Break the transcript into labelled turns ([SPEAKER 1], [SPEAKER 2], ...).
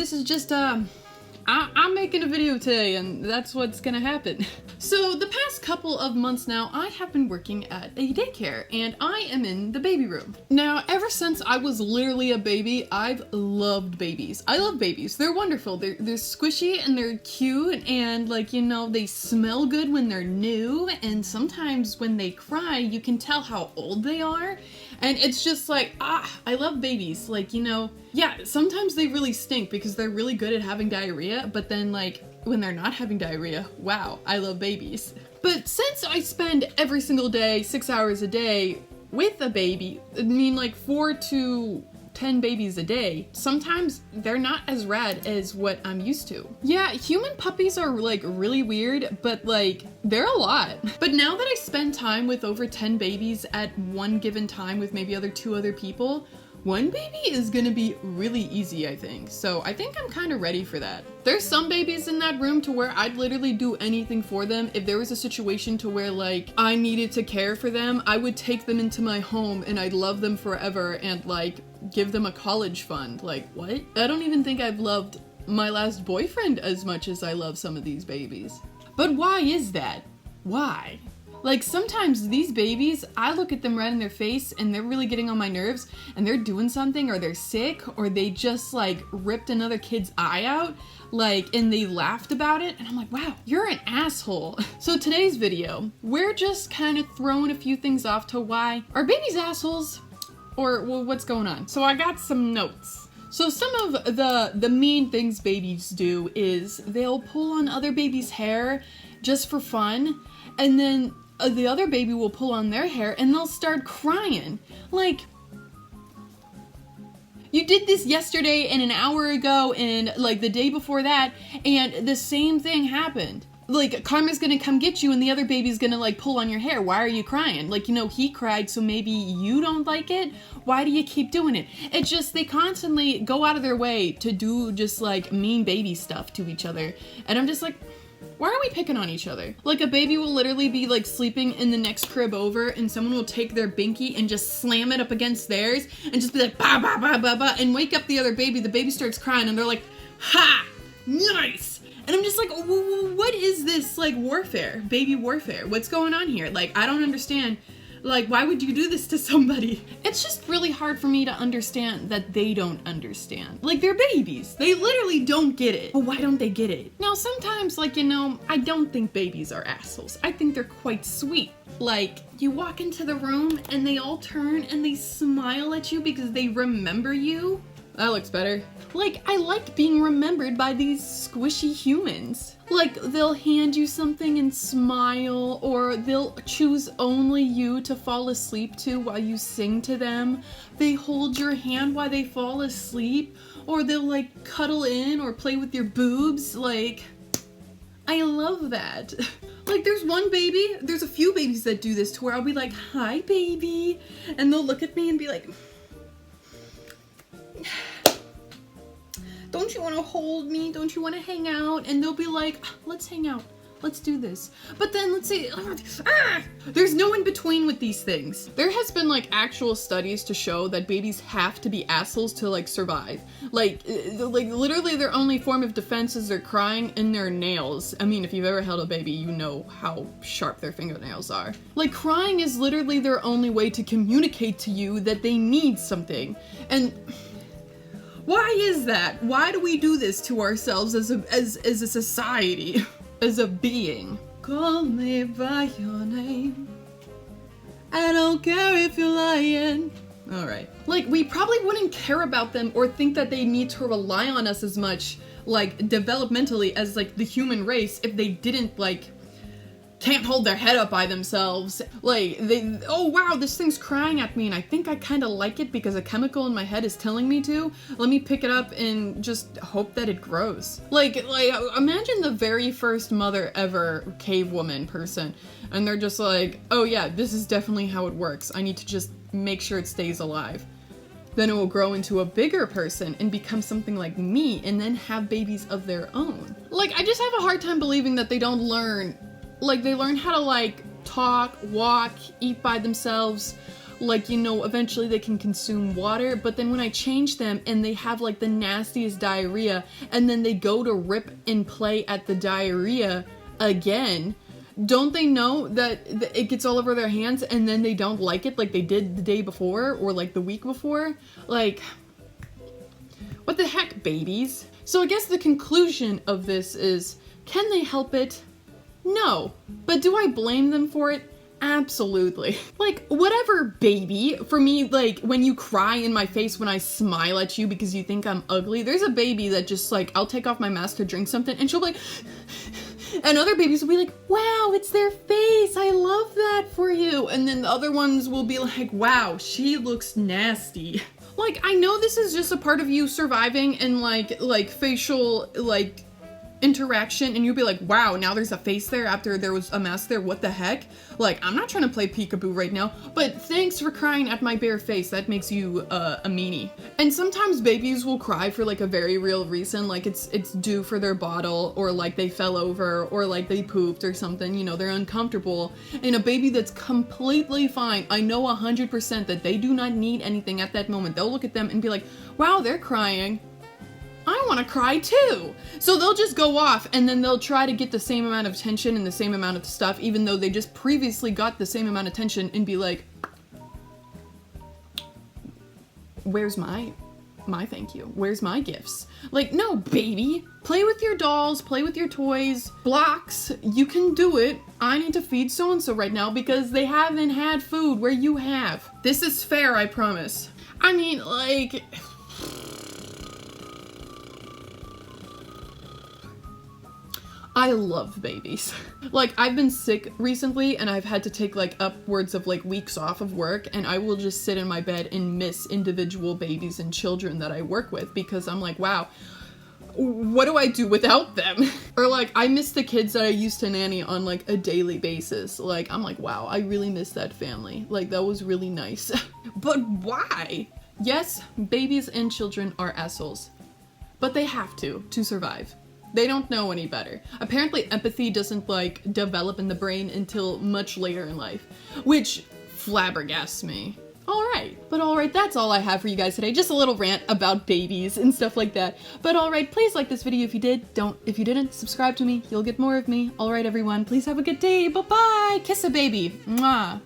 [SPEAKER 1] this is just, I'm making a video today, and that's what's gonna happen. So the past couple of months now, I have been working at a daycare, and I am in the baby room. Now, ever since I was literally a baby, I've loved babies. I love babies. They're wonderful. They're squishy, and they're cute, and like, you know, they smell good when they're new, and sometimes when they cry, you can tell how old they are. And it's just like, I love babies. Like, you know, yeah, sometimes they really stink because they're really good at having diarrhea, but then like when they're not having diarrhea, wow, I love babies. But since I spend every single day, 6 hours a day with a baby, I mean like 4 to 10 babies a day, sometimes they're not as rad as what I'm used to. Yeah, human puppies are like really weird, but like they're a lot. But now that I spend time with over 10 babies at one given time with maybe 2 other people, one baby is gonna be really easy, I think. So I think I'm kind of ready for that. There's some babies in that room to where I'd literally do anything for them. If there was a situation to where like I needed to care for them, I would take them into my home and I'd love them forever and like give them a college fund. Like, what? I don't even think I've loved my last boyfriend as much as I love some of these babies. But why is that? Why? Like, sometimes these babies, I look at them right in their face and they're really getting on my nerves and they're doing something, or they're sick, or they just like ripped another kid's eye out, like, and they laughed about it, and I'm like, wow, you're an asshole. So today's video, we're just kind of throwing a few things off to why are babies assholes? Or, well, what's going on? So I got some notes. So some of the mean things babies do is they'll pull on other babies' hair just for fun, and then the other baby will pull on their hair and they'll start crying. Like, you did this yesterday and an hour ago and like the day before that, and the same thing happened. Like, karma's gonna come get you and the other baby's gonna like pull on your hair. Why are you crying? Like, you know, he cried, so maybe you don't like it? Why do you keep doing it? It's just, they constantly go out of their way to do just like mean baby stuff to each other. And I'm just like, why are we picking on each other? Like, a baby will literally be like sleeping in the next crib over and someone will take their binky and just slam it up against theirs and just be like, ba ba ba ba ba, and wake up the other baby. The baby starts crying and they're like, ha, nice. And I'm just like, what is this, like, warfare? Baby warfare? What's going on here? Like, I don't understand. Like, why would you do this to somebody? It's just really hard for me to understand that they don't understand. Like, they're babies. They literally don't get it. But why don't they get it? Now, sometimes, like, you know, I don't think babies are assholes. I think they're quite sweet. Like, you walk into the room and they all turn and they smile at you because they remember you. That looks better. Like, I like being remembered by these squishy humans. Like, they'll hand you something and smile, or they'll choose only you to fall asleep to while you sing to them. They hold your hand while they fall asleep, or they'll like cuddle in or play with your boobs. Like, I love that. Like, there's a few babies that do this to where I'll be like, hi baby, and they'll look at me and be like, don't you want to hold me? Don't you want to hang out? And they'll be like, let's hang out. Let's do this. But then let's say, there's no in between with these things. There has been like actual studies to show that babies have to be assholes to like survive. Like literally their only form of defense is their crying and their nails. I mean, if you've ever held a baby, you know how sharp their fingernails are. Like, crying is literally their only way to communicate to you that they need something. And why is that? Why do we do this to ourselves as a society, as a being? Call me by your name. I don't care if you're lying. All right. Like, we probably wouldn't care about them or think that they need to rely on us as much, like, developmentally as, like, the human race if they didn't, like, can't hold their head up by themselves. Like, oh wow, this thing's crying at me and I think I kind of like it because a chemical in my head is telling me to. Let me pick it up and just hope that it grows. Like imagine the very first mother ever cave woman person and they're just like, oh yeah, this is definitely how it works. I need to just make sure it stays alive. Then it will grow into a bigger person and become something like me and then have babies of their own. Like, I just have a hard time believing that they don't learn. Like, they learn how to, like, talk, walk, eat by themselves, like, you know, eventually they can consume water, but then when I change them and they have like the nastiest diarrhea, and then they go to rip and play at the diarrhea again, don't they know that it gets all over their hands and then they don't like it like they did the day before or like the week before? Like, what the heck, babies? So I guess the conclusion of this is, can they help it? No. But do I blame them for it? Absolutely. Like, whatever, baby. For me, like, when you cry in my face when I smile at you because you think I'm ugly, there's a baby that just, like, I'll take off my mask to drink something and she'll be like, and other babies will be like, wow, it's their face. I love that for you. And then the other ones will be like, wow, she looks nasty. Like, I know this is just a part of you surviving and like facial, like, interaction, and you'll be like, wow, now there's a face there after there was a mask there, what the heck? Like, I'm not trying to play peekaboo right now, but thanks for crying at my bare face. That makes you a meanie. And sometimes babies will cry for like a very real reason, like it's due for their bottle, or like they fell over, or like they pooped or something, you know, they're uncomfortable. And a baby that's completely fine, I know 100% that they do not need anything at that moment. They'll look at them and be like, wow, they're crying. I want to cry too. So they'll just go off and then they'll try to get the same amount of attention and the same amount of stuff, even though they just previously got the same amount of attention, and be like, where's my thank you? Where's my gifts? Like, no, baby. Play with your dolls, play with your toys. Blocks, you can do it. I need to feed so-and-so right now because they haven't had food where you have. This is fair, I promise. I mean, like, I love babies. Like, I've been sick recently and I've had to take like upwards of like weeks off of work, and I will just sit in my bed and miss individual babies and children that I work with because I'm like, wow, what do I do without them? Or like, I miss the kids that I used to nanny on like a daily basis. Like, I'm like, wow, I really miss that family. Like, that was really nice. But why? Yes, babies and children are assholes, but they have to survive. They don't know any better. Apparently empathy doesn't like develop in the brain until much later in life, which flabbergasts me. Alright, that's all I have for you guys today. Just a little rant about babies and stuff like that. But alright, please like this video if you did. If you didn't, subscribe to me. You'll get more of me. Alright everyone, please have a good day. Bye-bye! Kiss a baby. Mwah!